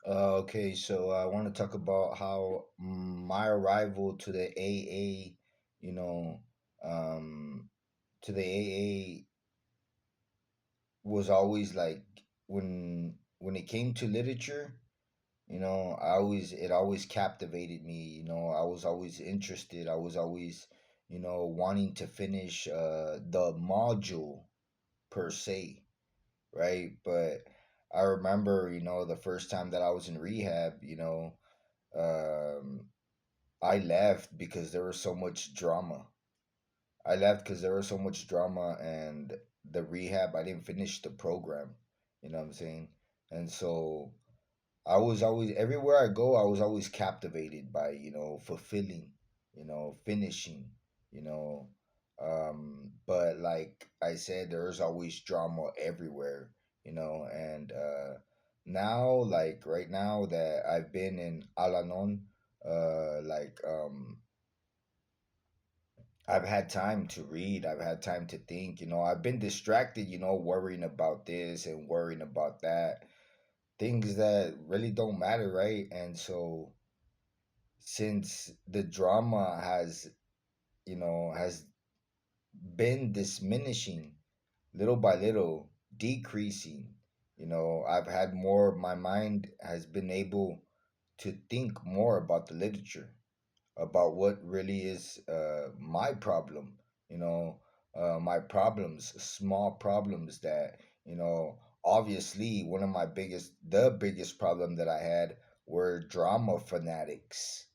Okay, so I want to talk about how my arrival to the AA, you know, um, to the AA was always like when it came to literature, it always captivated me. I was always interested. I was always, wanting to finish the module per se, right? But I remember, the first time that I was in rehab, um, I left because there was so much drama. I left because there was so much drama, and the rehab, I didn't finish the program. You know what I'm saying? And so I was always, everywhere I go, I was always captivated by, fulfilling, finishing, you know. But like I said, there's always drama everywhere, and now, like right now that I've been in Alanon, like I've had time to read, I've had time to think, I've been distracted, worrying about this and worrying about that, things that really don't matter, right? And so since the drama has been diminishing little by little, decreasing, I've had more, my mind has been able to think more about the literature, about what really is my problem, you know, my problems, small problems that, obviously one of the biggest problem that I had were drama fanatics.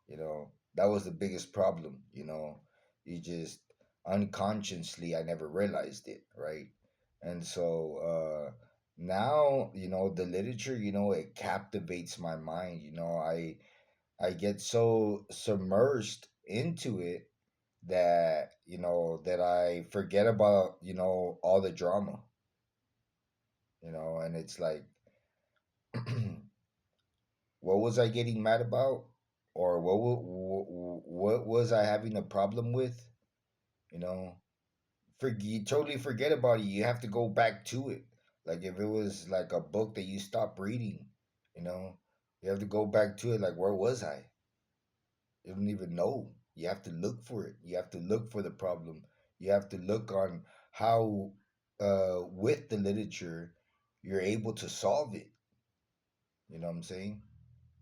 That was the biggest problem, you just unconsciously, I never realized it, right? And so, now, the literature, it captivates my mind. I get so submersed into it that that I forget about all the drama, and it's like, what was I getting mad about, or what was I having a problem with, you know? You totally forget about it. You have to go back to it. Like if it was like a book that you stopped reading, you know, you have to go back to it. Like, where was I? You don't even know. You have to look for it. You have to look for the problem. You have to look on how, with the literature, you're able to solve it. You know what I'm saying?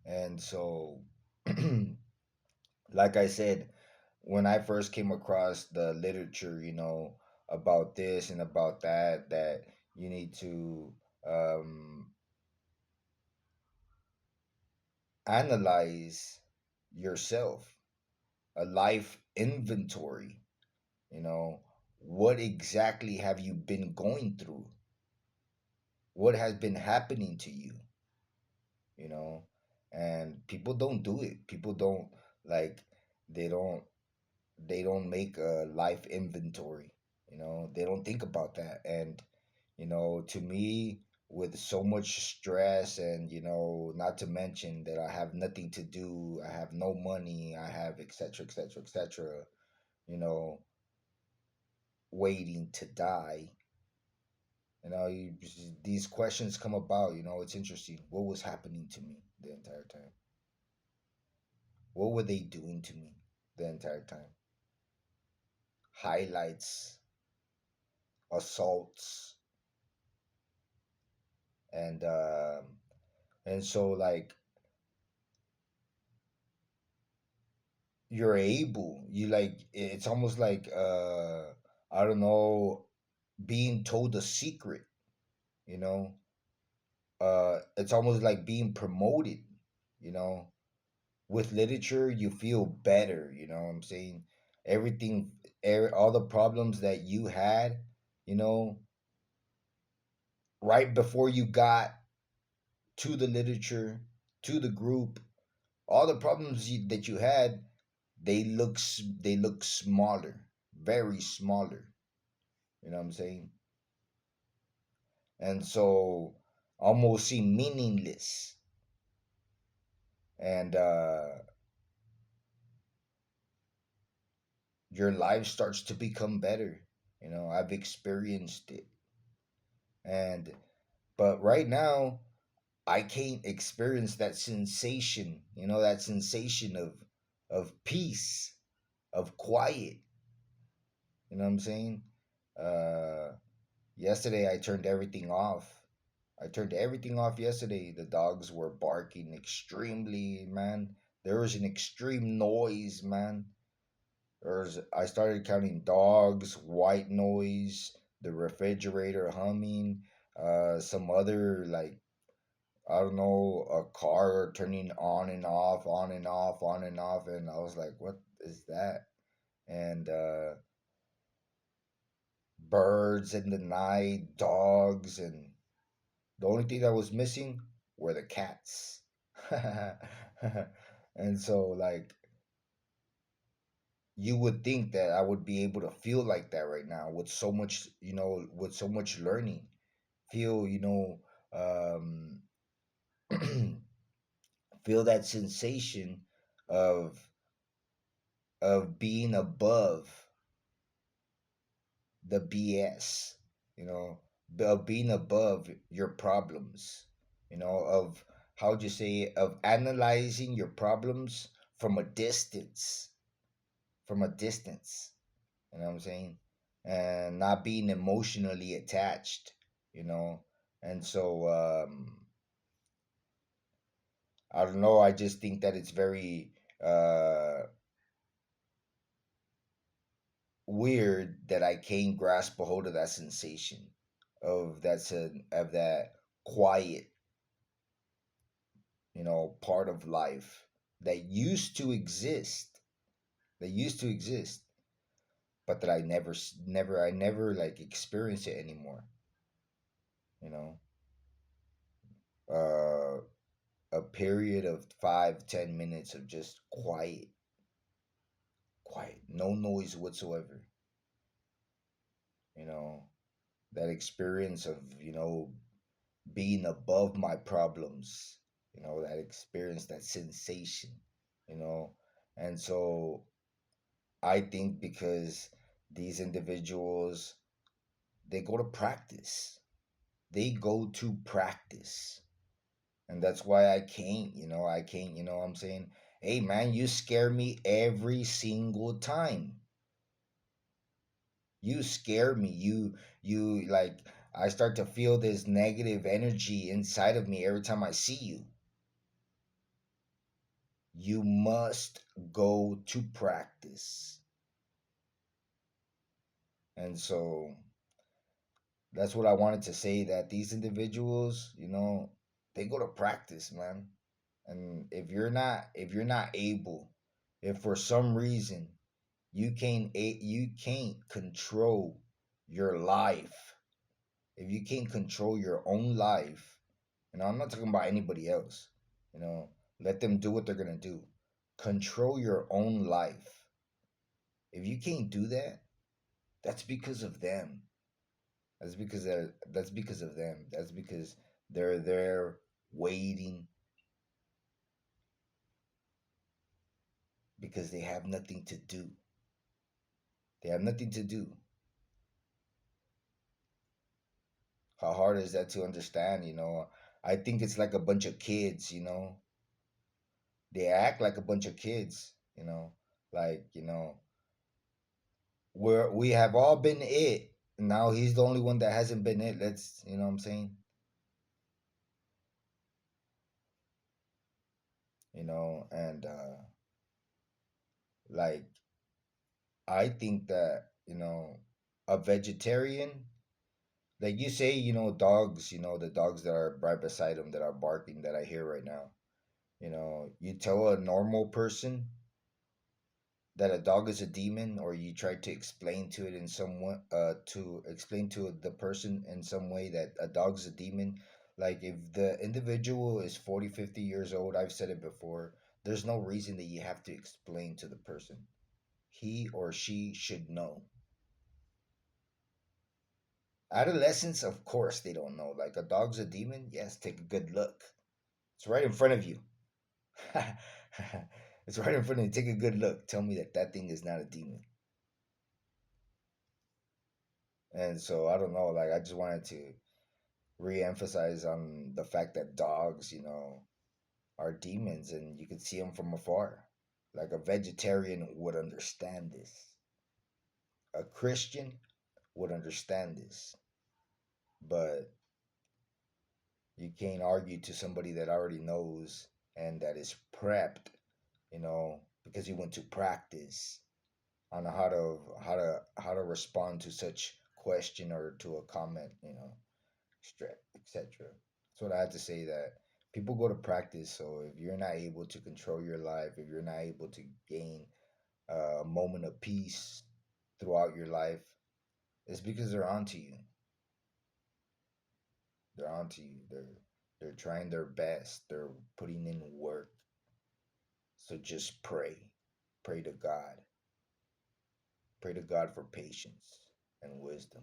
And so, like I said, when I first came across the literature, about this and about that, that you need to um, analyze yourself, a life inventory. You know, what exactly have you been going through? What has been happening to you? You know, and people don't do it. People don't, like, they don't they don't make a life inventory. They don't think about that. And to me, with so much stress, and not to mention that I have nothing to do, I have no money, I have etc etc etc, you know waiting to die. These questions come about. It's interesting. What was happening to me the entire time? What were they doing to me the entire time? Highlights, assaults, and so, like, it's almost like, I don't know, being told a secret. You know, it's almost like being promoted. You know, with literature, you feel better. You know what I'm saying? Everything, all the problems that you had, you know, right before you got to the literature, to the group, all the problems that you had, they look smaller, very smaller. You know what I'm saying? And so almost seem meaningless. And your life starts to become better. I've experienced it. And but right now, I can't experience that sensation, that sensation of peace, of quiet. You know what I'm saying? Uh, Yesterday I turned everything off. I turned everything off yesterday. The dogs were barking extremely, man. There was an extreme noise, man. I started counting dogs, white noise, the refrigerator humming, some other like I don't know, a car turning on and off, on and off, on and off, and I was like, "What is that?" And birds in the night, dogs, and the only thing that was missing were the cats. And so, like, you would think that I would be able to feel like that right now with so much, with so much learning. Feel, um, feel that sensation of being above the BS, of being above your problems, of how'd you say, of analyzing your problems from a distance, from a distance, you know what I'm saying? And not being emotionally attached, you know? And so, I don't know, I just think that it's very, weird that I can't grasp a hold of that sensation of that quiet, part of life that used to exist, that used to exist, but that I never like experience it anymore. You know, uh, a period of 5-10 minutes of just quiet, quiet, no noise whatsoever. You know, that experience of being above my problems, that experience, that sensation, you know. And so I think because these individuals, they go to practice, they go to practice. And that's why I can't, what I'm saying, hey man, you scare me every single time. You scare me. You like, I start to feel this negative energy inside of me every time I see you. You must go to practice. And so that's what I wanted to say, that these individuals, they go to practice, man. And if you're not able, if for some reason you can't control your life, if you can't control your own life, I'm not talking about anybody else, you know, let them do what they're going to do. Control your own life. If you can't do that, that's because of them. That's because of them. That's because they're there waiting, because they have nothing to do. They have nothing to do. How hard is that to understand, I think it's like a bunch of kids. They act like a bunch of kids. Like, we have all been it. Now he's the only one that hasn't been it. Let's, you know what I'm saying? And like, I think that, a vegetarian, like you say, dogs, the dogs that are right beside them that are barking that I hear right now, you tell a normal person that a dog is a demon, or you try to explain to it in some way, to explain to the person in some way that a dog's a demon. Like, if the individual is 40, 50 years old, I've said it before, there's no reason that you have to explain to the person. He or she should know. Adolescents, of course, they don't know. Like, a dog's a demon? Yes, take a good look. It's right in front of you. It's right in front of you. Take a good look. Tell me that that thing is not a demon. And so, I don't know. Like, I just wanted to re-emphasize on the fact that dogs, are demons and you can see them from afar. Like a vegetarian would understand this. A Christian would understand this. But you can't argue to somebody that already knows and that is prepped, because you went to practice on how to respond to such question or to a comment, etc. That's what I had to say. That people go to practice. So if you're not able to control your life, if you're not able to gain a moment of peace throughout your life, it's because they're onto you. They're onto you. They're trying their best. They're putting in work. So just pray. Pray to God. Pray to God for patience and wisdom.